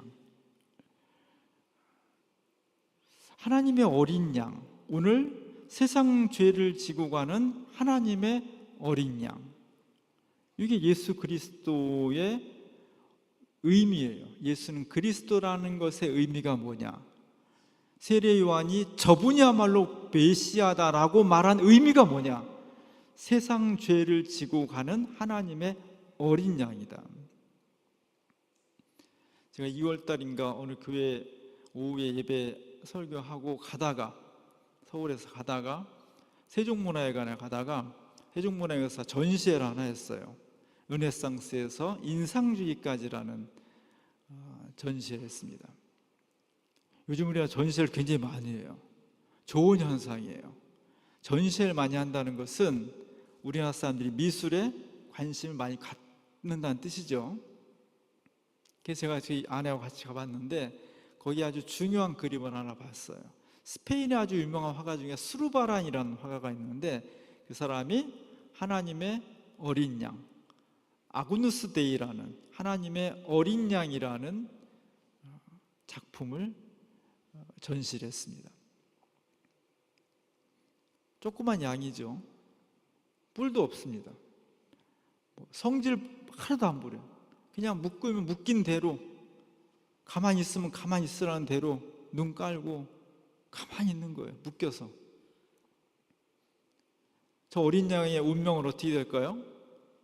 Speaker 2: 하나님의 어린 양, 오늘 세상 죄를 지고 가는 하나님의 어린 양, 이게 예수 그리스도의 의미예요. 예수는 그리스도라는 것의 의미가 뭐냐? 세례 요한이 저분이야말로 메시아다라고 말한 의미가 뭐냐? 세상 죄를 지고 가는 하나님의 어린 양이다. 제가 2월달인가 어느 교회 오후에 예배 설교하고 가다가 서울에서 가다가 세종문화회관에 가다가 세종문화회관에서 전시회를 하나 했어요. 르네상스에서 인상주의까지라는 전시회를 했습니다. 요즘 우리가 전시회를 굉장히 많이 해요. 좋은 현상이에요. 전시회를 많이 한다는 것은 우리나라 사람들이 미술에 관심을 많이 갖는다는 뜻이죠. 그래서 제가 저희 아내하고 같이 가봤는데 거기 아주 중요한 그림을 하나 봤어요. 스페인의 아주 유명한 화가 중에 수르바란이라는 화가가 있는데 그 사람이 하나님의 어린 양, 아구누스 데이라는 하나님의 어린 양이라는 작품을 전시를 했습니다. 조그만 양이죠. 뿔도 없습니다. 성질 하나도 안 부려. 그냥 묶으면 묶인 대로 가만히 있으면 가만히 있으라는 대로 눈 깔고 가만히 있는 거예요. 묶여서. 저 어린 양의 운명은 어떻게 될까요?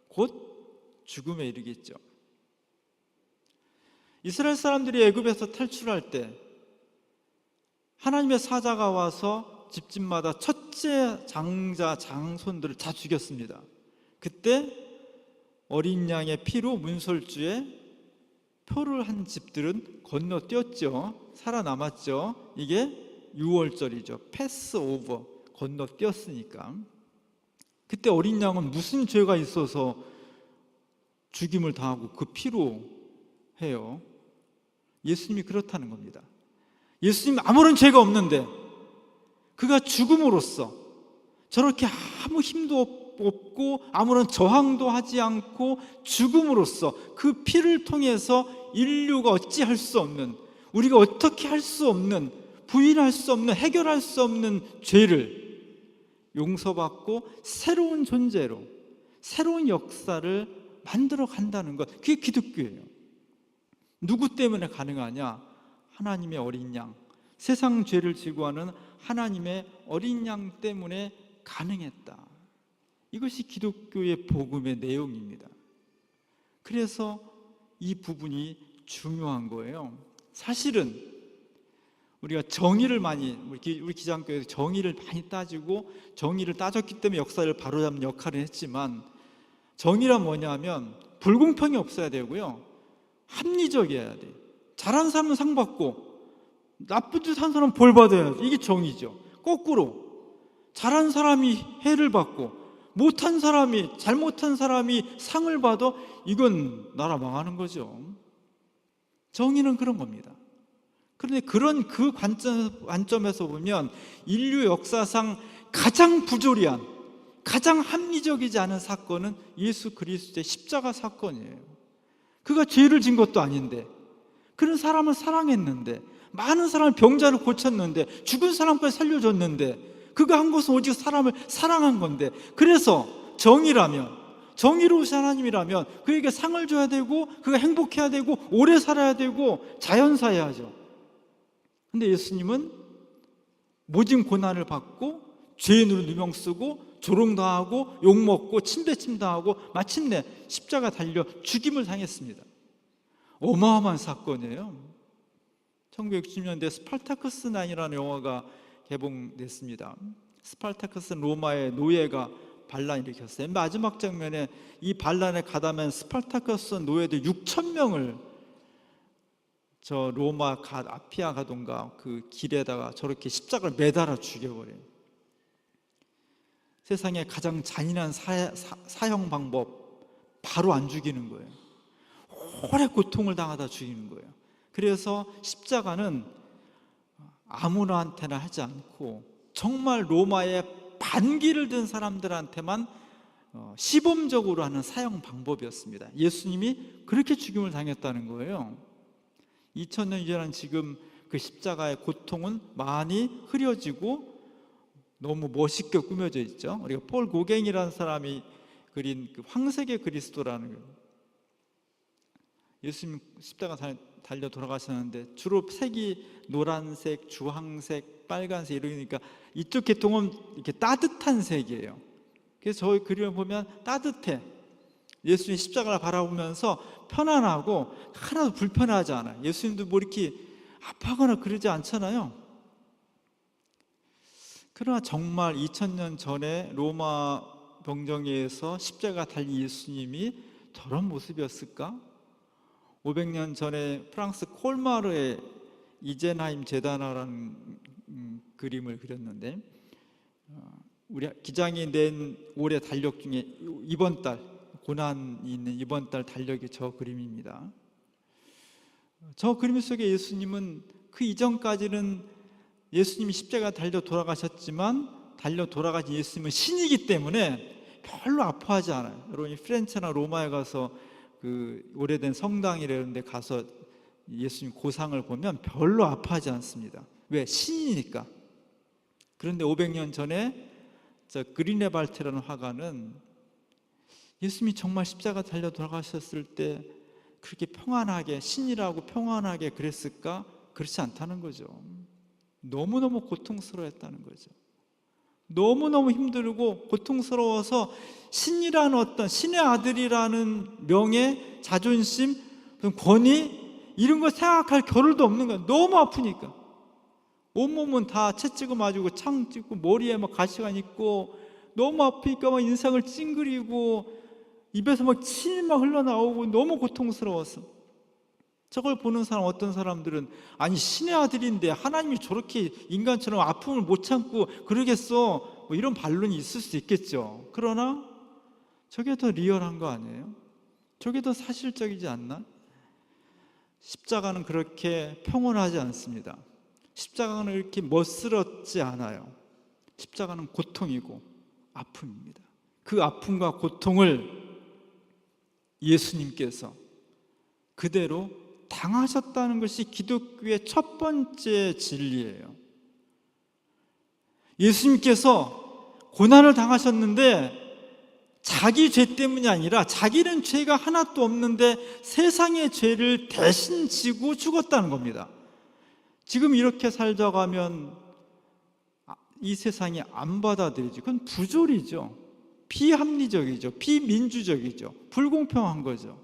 Speaker 2: 곧 죽음에 이르겠죠. 이스라엘 사람들이 애굽에서 탈출할 때 하나님의 사자가 와서 집집마다 첫째 장자, 장손들을 다 죽였습니다. 그때 어린 양의 피로 문설주에 표를 한 집들은 건너뛰었죠. 살아남았죠. 이게 유월절이죠. 패스오버, 건너뛰었으니까. 그때 어린 양은 무슨 죄가 있어서 죽임을 당하고 그 피로 해요? 예수님이 그렇다는 겁니다. 예수님 아무런 죄가 없는데 그가 죽음으로써 저렇게 아무 힘도 없고 아무런 저항도 하지 않고 죽음으로써 그 피를 통해서 인류가 어찌할 수 없는, 우리가 어떻게 할 수 없는, 부인할 수 없는, 해결할 수 없는 죄를 용서받고 새로운 존재로 새로운 역사를 만들어 간다는 것, 그게 기독교예요. 누구 때문에 가능하냐? 하나님의 어린 양, 세상 죄를 지고 하는 하나님의 어린 양 때문에 가능했다. 이것이 기독교의 복음의 내용입니다. 그래서 이 부분이 중요한 거예요. 사실은 우리가 정의를 많이, 우리 기장교에서 정의를 많이 따지고 정의를 따졌기 때문에 역사를 바로잡는 역할을 했지만, 정의란 뭐냐면 불공평이 없어야 되고요, 합리적이어야 돼. 잘한 사람은 상 받고 나쁜 짓 한 사람은 벌 받아야 돼. 이게 정의죠. 거꾸로 잘한 사람이 해를 받고 못한 사람이, 잘못한 사람이 상을 받아, 이건 나라 망하는 거죠. 정의는 그런 겁니다. 그런데 그런 그 관점에서 보면 인류 역사상 가장 부조리한, 가장 합리적이지 않은 사건은 예수 그리스도의 십자가 사건이에요. 그가 죄를 진 것도 아닌데, 그런 사람을 사랑했는데, 많은 사람을 병자를 고쳤는데, 죽은 사람까지 살려줬는데, 그가 한 것은 오직 사람을 사랑한 건데, 그래서 정의라면, 정의로우신 하나님이라면 그에게 상을 줘야 되고, 그가 행복해야 되고, 오래 살아야 되고, 자연사해야죠. 근데 예수님은 모진 고난을 받고 죄인으로 누명 쓰고 조롱당하고 욕먹고 침대침당하고 마침내 십자가 달려 죽임을 당했습니다. 어마어마한 사건이에요. 1960년대 스파르타쿠스 9이라는 영화가 개봉됐습니다. 스파르타쿠스는 로마의 노예가 반란 일으켰어요. 마지막 장면에 이 반란에 가담한 스파르타쿠스 노예들 6,000명을 저 로마 아피아 가던가 그 길에다가 저렇게 십자가를 매달아 죽여버려요. 세상에 가장 잔인한 사형 방법, 바로 안 죽이는 거예요. 오래 고통을 당하다 죽이는 거예요. 그래서 십자가는 아무나한테나 하지 않고 정말 로마의 반기를 든 사람들한테만 시범적으로 하는 사형 방법이었습니다. 예수님이 그렇게 죽임을 당했다는 거예요. 2000년 이전한 지금 그 십자가의 고통은 많이 흐려지고 너무 멋있게 꾸며져 있죠. 우리가 폴 고갱이라는 사람이 그린 그 황색의 그리스도라는 거예요. 예수님 십자가 달려 돌아가셨는데 주로 색이 노란색, 주황색, 빨간색 이러니까 이쪽 계통은 이렇게 따뜻한 색이에요. 그래서 저희 그림을 보면 따뜻해. 예수님 십자가를 바라보면서 편안하고 하나도 불편하지 않아요. 예수님도 뭐 이렇게 아파하거나 그러지 않잖아요. 그러나 정말 2000년 전에 로마 병정에서 십자가 달린 예수님이 저런 모습이었을까? 500년 전에 프랑스 콜마르의 이젠하임 제다나라는 그림을 그렸는데, 우리 기장이 낸 올해 달력 중에 이번 달, 고난이 있는 이번 달 달력이 저 그림입니다. 저 그림 속에 예수님은 그 이전까지는 예수님이 십자가 달려 돌아가셨지만, 달려 돌아가신 예수님은 신이기 때문에 별로 아파하지 않아요. 여러분이 피렌체나 로마에 가서 그 오래된 성당이라는 데 가서 예수님 고상을 보면 별로 아파하지 않습니다. 왜? 신이니까. 그런데 500년 전에 저 그리네발테라는 화가는 예수님이 정말 십자가 달려 돌아가셨을 때 그렇게 평안하게, 신이라고 평안하게 그랬을까? 그렇지 않다는 거죠. 너무너무 고통스러웠다는 거죠. 너무너무 힘들고 고통스러워서 신이라는 어떤 신의 아들이라는 명예, 자존심, 권위 이런 거 생각할 겨를도 없는 거야. 너무 아프니까. 온몸은 다 채찍을 맞고 창 찍고 머리에 막 가시가 있고 너무 아프니까 막 인상을 찡그리고 입에서 막 침이 막 흘러나오고 너무 고통스러워서 저걸 보는 사람, 어떤 사람들은 아니 신의 아들인데 하나님이 저렇게 인간처럼 아픔을 못 참고 그러겠어, 뭐 이런 반론이 있을 수 있겠죠. 그러나 저게 더 리얼한 거 아니에요? 저게 더 사실적이지 않나? 십자가는 그렇게 평온하지 않습니다. 십자가는 이렇게 멋스럽지 않아요. 십자가는 고통이고 아픔입니다. 그 아픔과 고통을 예수님께서 그대로 당하셨다는 것이 기독교의 첫 번째 진리예요. 예수님께서 고난을 당하셨는데 자기 죄 때문이 아니라 자기는 죄가 하나도 없는데 세상의 죄를 대신 지고 죽었다는 겁니다. 지금 이렇게 살다가면 이 세상이 안 받아들이죠. 그건 부조리죠. 비합리적이죠. 비민주적이죠. 불공평한 거죠.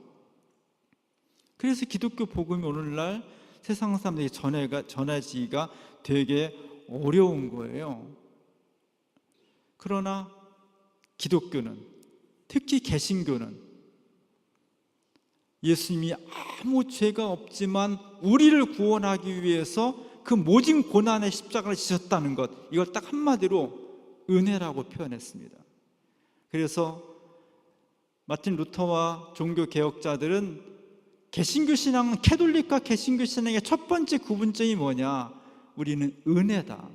Speaker 2: 그래서 기독교 복음이 오늘날 세상 사람들에게 전해지기가 되게 어려운 거예요. 그러나 기독교는, 특히 개신교는 예수님이 아무 죄가 없지만 우리를 구원하기 위해서 그 모진 고난의 십자가를 지셨다는 것, 이걸 딱 한마디로 은혜라고 표현했습니다. 그래서 마틴 루터와 종교 개혁자들은 개신교 신앙은 캐톨릭과 개신교 신앙의 첫 번째 구분점이 뭐냐? 우리는 은혜다.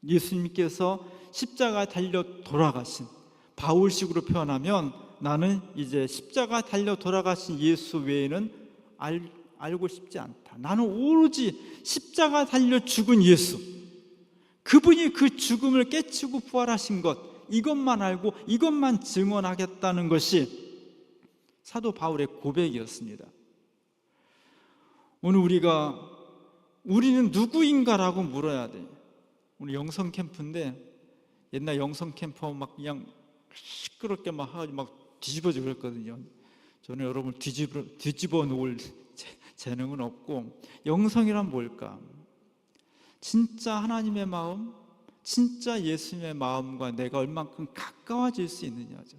Speaker 2: 예수님께서 십자가에 달려 돌아가신, 바울식으로 표현하면 나는 이제 십자가 달려 돌아가신 예수 외에는 알고 싶지 않다. 나는 오로지 십자가 달려 죽은 예수, 그분이 그 죽음을 깨치고 부활하신 것, 이것만 알고 이것만 증언하겠다는 것이 사도 바울의 고백이었습니다. 오늘 우리는 누구인가라고 물어야 돼. 오늘 영성 캠프인데 옛날 영성 캠프 막 그냥 시끄럽게 막 하고 막 뒤집어지고 그랬거든요. 저는 여러분을 뒤집어 놓을 재능은 없고, 영성이란 뭘까? 진짜 하나님의 마음, 진짜 예수님의 마음과 내가 얼만큼 가까워질 수 있느냐죠.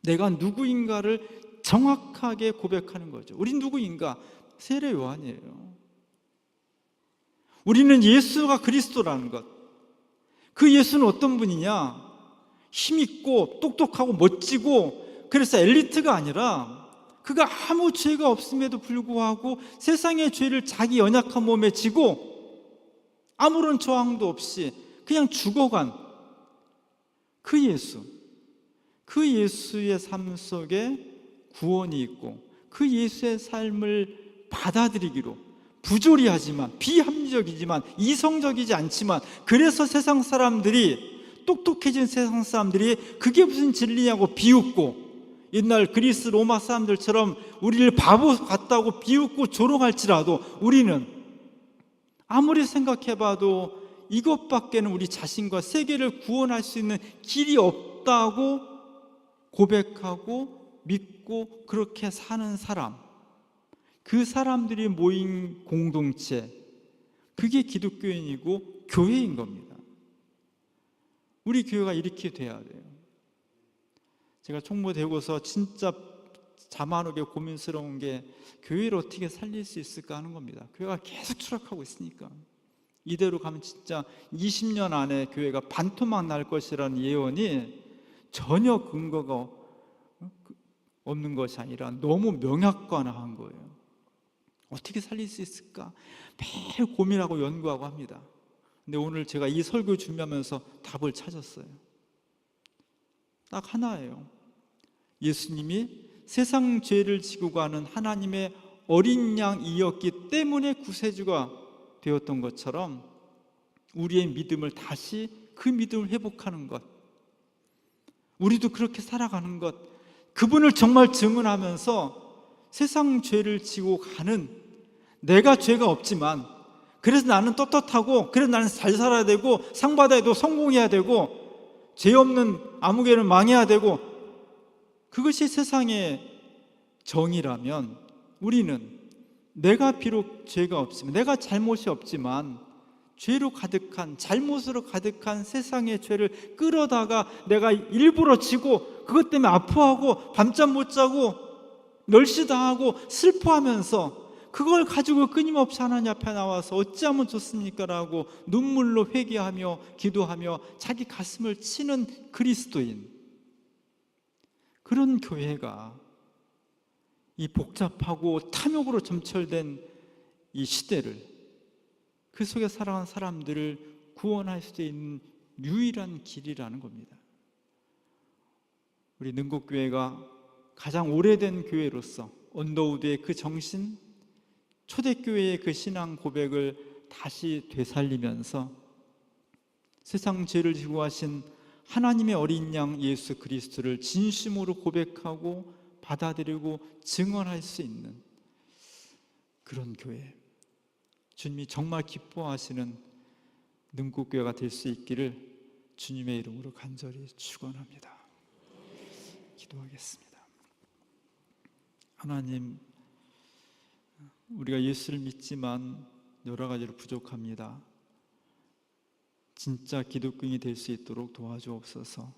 Speaker 2: 내가 누구인가를 정확하게 고백하는 거죠. 우린 누구인가? 세례 요한이에요. 우리는 예수가 그리스도라는 것. 그 예수는 어떤 분이냐? 힘있고 똑똑하고 멋지고, 그래서 엘리트가 아니라 그가 아무 죄가 없음에도 불구하고 세상의 죄를 자기 연약한 몸에 지고 아무런 저항도 없이 그냥 죽어간 그 예수, 그 예수의 삶 속에 구원이 있고 그 예수의 삶을 받아들이기로, 부조리하지만 비합리적이지만 이성적이지 않지만, 그래서 세상 사람들이, 똑똑해진 세상 사람들이 그게 무슨 진리냐고 비웃고, 옛날 그리스 로마 사람들처럼 우리를 바보 같다고 비웃고 조롱할지라도 우리는 아무리 생각해봐도 이것밖에는 우리 자신과 세계를 구원할 수 있는 길이 없다고 고백하고 믿고 그렇게 사는 사람, 그 사람들이 모인 공동체, 그게 기독교인이고 교회인 겁니다. 우리 교회가 이렇게 돼야 돼요. 제가 총무되고서 진짜 자만하게 고민스러운 게 교회를 어떻게 살릴 수 있을까 하는 겁니다. 교회가 계속 추락하고 있으니까 이대로 가면 진짜 20년 안에 교회가 반토막 날 것이라는 예언이 전혀 근거가 없는 것이 아니라 너무 명약관화한 거예요. 어떻게 살릴 수 있을까? 매일 고민하고 연구하고 합니다. 근데 오늘 제가 이 설교 준비하면서 답을 찾았어요. 딱 하나예요. 예수님이 세상 죄를 지고 가는 하나님의 어린 양이었기 때문에 구세주가 되었던 것처럼 우리의 믿음을 다시 그 믿음을 회복하는 것, 우리도 그렇게 살아가는 것, 그분을 정말 증언하면서 세상 죄를 지고 가는, 내가 죄가 없지만 그래서 나는 떳떳하고 그래서 나는 잘 살아야 되고 상 받아야 되고 성공해야 되고 죄 없는 아무개는 망해야 되고, 그것이 세상의 정의라면 우리는 내가 비록 죄가 없지만, 내가 잘못이 없지만 죄로 가득한, 잘못으로 가득한 세상의 죄를 끌어다가 내가 일부러 지고 그것 때문에 아파하고 밤잠 못 자고 멸시당하고 슬퍼하면서 그걸 가지고 끊임없이 하나님 앞에 나와서 어찌하면 좋습니까? 라고 눈물로 회개하며 기도하며 자기 가슴을 치는 그리스도인, 그런 교회가 이 복잡하고 탐욕으로 점철된 이 시대를, 그 속에 살아가는 사람들을 구원할 수 있는 유일한 길이라는 겁니다. 우리 능곡교회가 가장 오래된 교회로서 언더우드의 그 정신, 초대교회의 그 신앙 고백을 다시 되살리면서 세상 죄를 지고 하신 하나님의 어린 양 예수 그리스도를 진심으로 고백하고 받아들이고 증언할 수 있는 그런 교회, 주님이 정말 기뻐하시는 능곡교회가 될 수 있기를 주님의 이름으로 간절히 축원합니다. 기도하겠습니다. 하나님, 우리가 예수를 믿지만 여러 가지로 부족합니다. 진짜 기독교인이 될 수 있도록 도와주옵소서.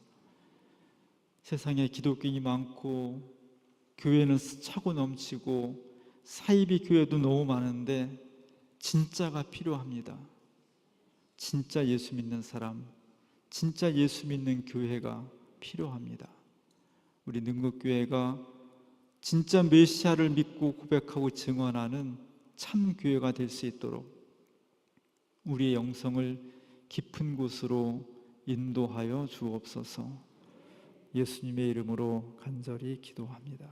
Speaker 2: 세상에 기독교인이 많고 교회는 차고 넘치고 사이비 교회도 너무 많은데 진짜가 필요합니다. 진짜 예수 믿는 사람, 진짜 예수 믿는 교회가 필요합니다. 우리 능곡교회가 진짜 메시아를 믿고 고백하고 증언하는 참 교회가 될 수 있도록 우리의 영성을 깊은 곳으로 인도하여 주옵소서. 예수님의 이름으로 간절히 기도합니다.